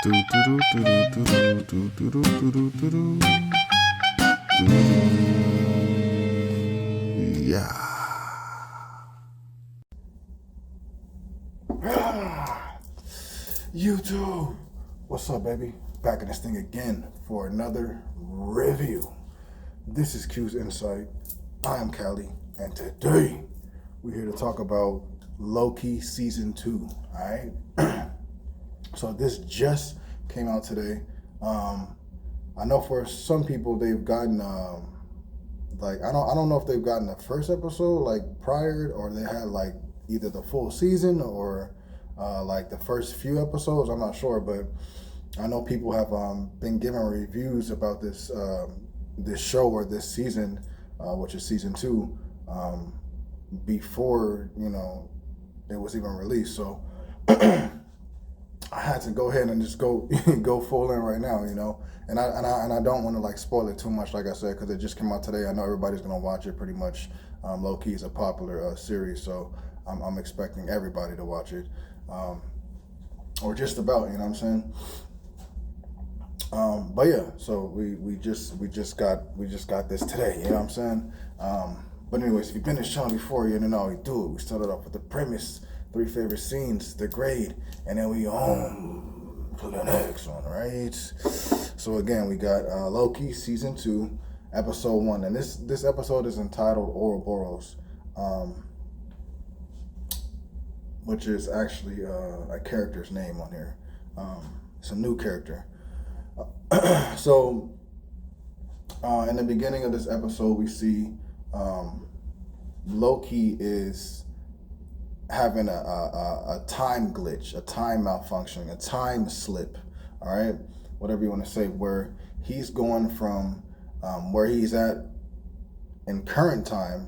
Yeah. YouTube, what's up, baby? Back in this thing again for another review. This is Q's Insight. I am Callie, and today we're here to talk about Loki Season 2, alright? So this just came out today. I know for some people they've gotten, I don't know if they've gotten the first episode, like, prior, or they had, like, either the full season or like the first few episodes. I'm not sure, but I know people have been giving reviews about this this show or this season, which is season 2, before it was even released. So I had to go ahead and just go full in right now, and I don't want to like spoil it too much, like I said, because it just came out today. I know everybody's gonna watch it pretty much. Loki is a popular series, so I'm expecting everybody to watch it. Or just about, you know what I'm saying? But yeah, so we just got this today, you know what I'm saying? But anyways, if you've been to this channel before, you know how we do it. We started off with the premise, 3 favorite scenes, the grade, and then we on to the next one, right? So again, we got Loki Season 2, Episode 1, and this episode is entitled Ouroboros. Which is actually a character's name on here. It's a new character. So, in the beginning of this episode, we see Loki is having a time glitch, a time malfunction, a time slip, all right? Whatever you want to say, where he's going from where he's at in current time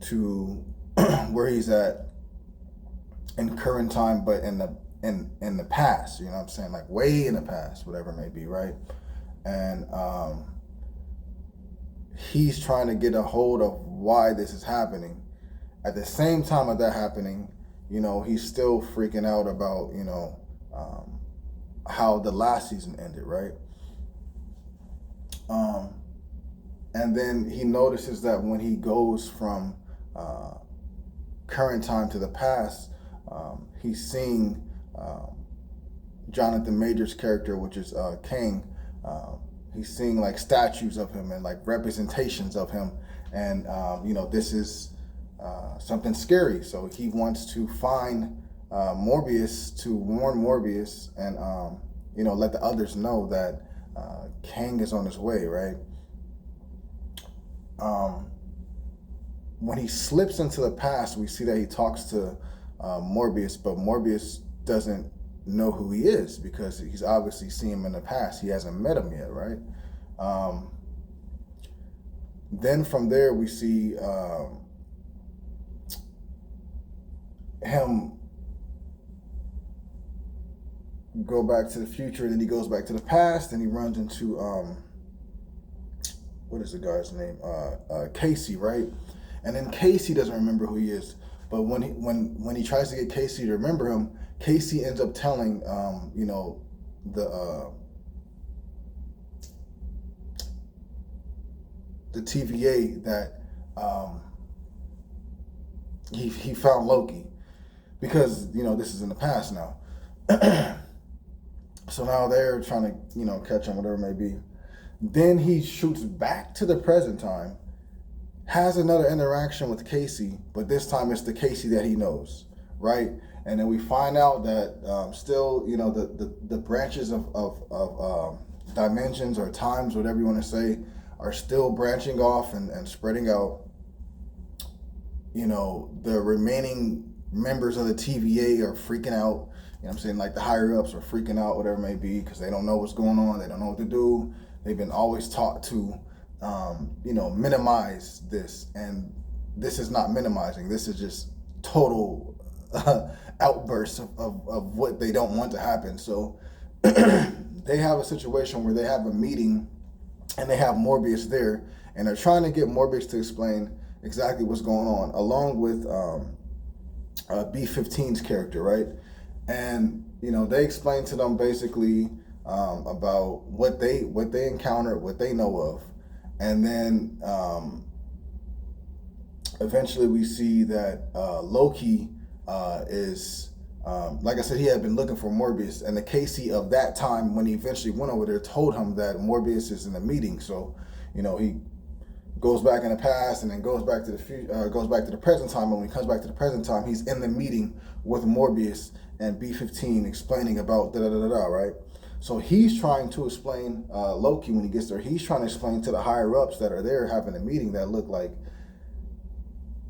to where he's at in current time, but in the past, you know what I'm saying, like way in the past, whatever it may be, right? And he's trying to get a hold of why this is happening. At the same time of that happening, he's still freaking out about how the last season ended, right? And then he notices that when he goes from current time to the past, he's seeing Jonathan Major's character, which is King. He's seeing like statues of him and like representations of him, and this is something scary. So he wants to find Morbius to warn Morbius and let the others know that Kang is on his way, right? When he slips into the past, we see that he talks to Morbius, but Morbius doesn't know who he is because he's obviously seen him in the past. He hasn't met him yet, right? Then from there, we see him go back to the future, and then he goes back to the past, and he runs into what is the guy's name? Casey, right? And then Casey doesn't remember who he is. But when he tries to get Casey to remember him, Casey ends up telling the TVA that he found Loki, because this is in the past now. So now they're trying to catch him, whatever it may be. Then he shoots back to the present time, has another interaction with Casey, but this time it's the Casey that he knows, right? And then we find out that still, the branches of dimensions or times, whatever you want to say, are still branching off and spreading out. The remaining members of the TVA are freaking out. You know what I'm saying? Like the higher ups are freaking out, whatever it may be, because they don't know what's going on. They don't know what to do. They've been always taught to minimize this, and this is not minimizing. This is just total outbursts of what they don't want to happen. So they have a situation where they have a meeting, and they have Morbius there, and they're trying to get Morbius to explain exactly what's going on, along with B-15's character, right? And they explain to them basically about what they encountered, what they know of, and then eventually we see that Loki is. Like I said, he had been looking for Morbius, and the Casey of that time, when he eventually went over there, told him that Morbius is in the meeting. So, he goes back in the past and then goes back to the future, goes back to the present time. And when he comes back to the present time, he's in the meeting with Morbius and B-15 explaining about da-da-da-da-da, right? So he's trying to explain Loki when he gets there. He's trying to explain to the higher ups that are there having a meeting that look like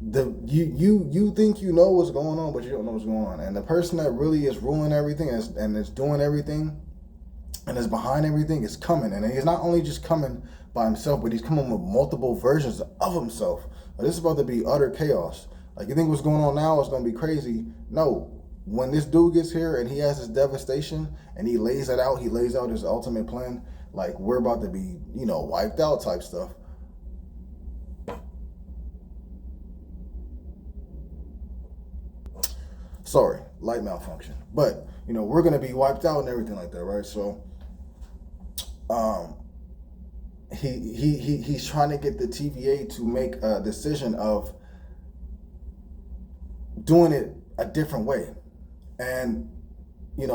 you think you know what's going on, but you don't know what's going on. And the person that really is ruling everything and is doing everything and is behind everything is coming. And he's not only just coming by himself, but he's coming with multiple versions of himself. This is about to be utter chaos. Like, you think what's going on now is going to be crazy? No. When this dude gets here and he has his devastation and he lays it out, he lays out his ultimate plan, like, we're about to be, wiped out type stuff. Sorry, light malfunction. But, we're going to be wiped out and everything like that, right? So, he's trying to get the TVA to make a decision of doing it a different way. And,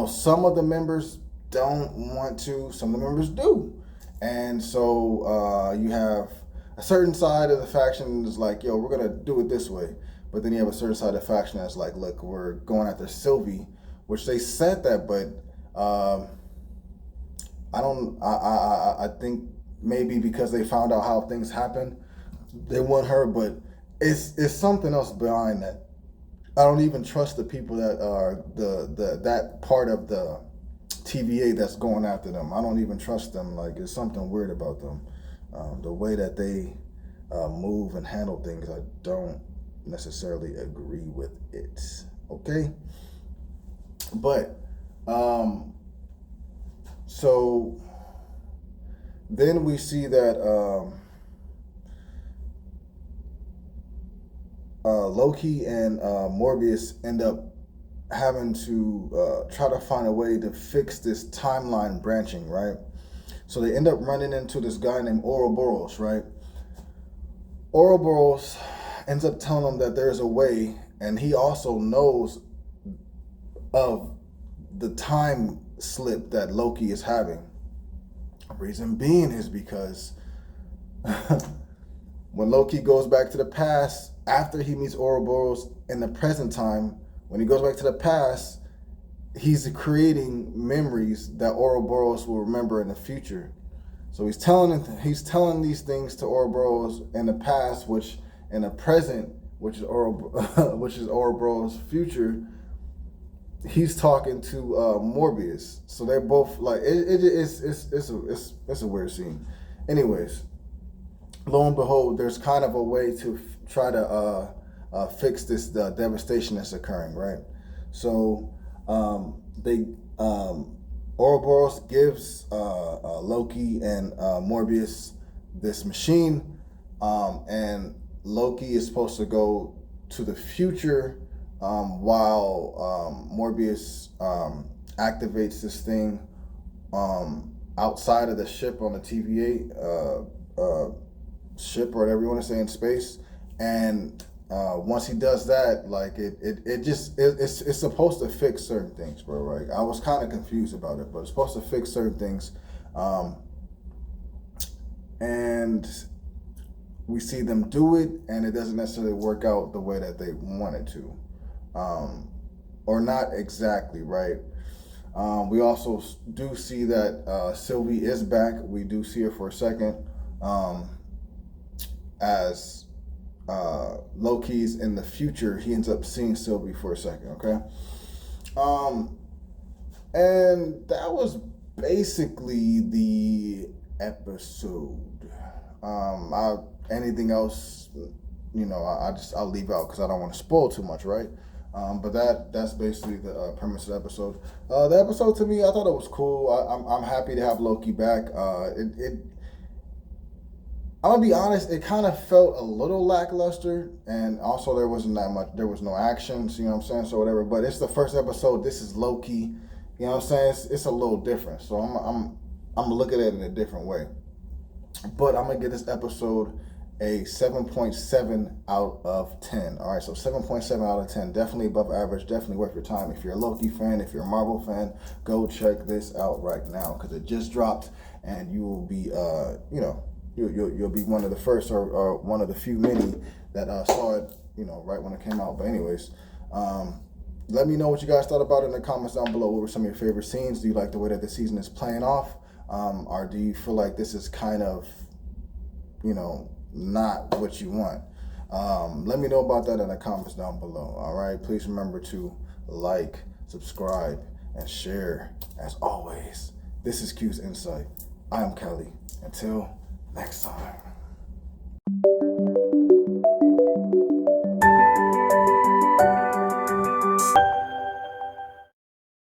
some of the members don't want to, some of the members do. And so you have a certain side of the faction is like, yo, we're going to do it this way. But then you have a certain side of the faction that's like, look, we're going after Sylvie, which they said that, but I think maybe because they found out how things happen, they want her, but it's something else behind that. I don't even trust the people that are that part of the TVA that's going after them. I don't even trust them. Like, there's something weird about them. The way that they move and handle things, I don't necessarily agree with it. Okay? But, so then we see that Loki and Morbius end up having to try to find a way to fix this timeline branching, right? So they end up running into this guy named Ouroboros, right? Ouroboros ends up telling them that there's a way, and he also knows of the time slip that Loki is having. Reason being is because when Loki goes back to the past, after he meets Ouroboros in the present time, when he goes back to the past, he's creating memories that Ouroboros will remember in the future. So he's telling these things to Ouroboros in the past, which in the present, which is Ouroboros' future, he's talking to Morbius. So they're both like it's a weird scene. Anyways, lo and behold, there's kind of a way to try to fix this devastation that's occurring, right? So Ouroboros gives Loki and Morbius this machine, and Loki is supposed to go to the future while Morbius activates this thing outside of the ship on the TVA ship, or whatever you want to say, in space. And once he does that, like it's supposed to fix certain things, bro. Right? I was kind of confused about it, but it's supposed to fix certain things, and we see them do it, and it doesn't necessarily work out the way that they wanted to, or not exactly, right? We also do see that Sylvie is back. We do see her for a second, as Loki's in the future. He ends up seeing Sylvie for a second, okay? And that was basically the episode. Anything else, I'll leave out because I don't want to spoil too much, right? But that's basically the premise of the episode. The episode, to me, I thought it was cool. I'm happy to have Loki back. I'm gonna be honest, it kind of felt a little lackluster, and also there wasn't that much. There was no action, so you know what I'm saying. So whatever. But it's the first episode. This is Loki. You know what I'm saying? It's a little different. So I'm gonna look at it in a different way. But I'm gonna give this episode a 7.7 out of 10. All right, so 7.7 out of 10, definitely above average, definitely worth your time. If you're a Loki fan, if you're a Marvel fan, go check this out right now because it just dropped, and you will be, you'll be one of the first or one of the few many that saw it, right when it came out. But anyways, let me know what you guys thought about it in the comments down below. What were some of your favorite scenes? Do you like the way that the season is playing off? Or do you feel like this is kind of, not what you want? Let me know about that in the comments down below. All right, please remember to like, subscribe, and share. As always, this is Q's Insight. I am Kelly. Until next time.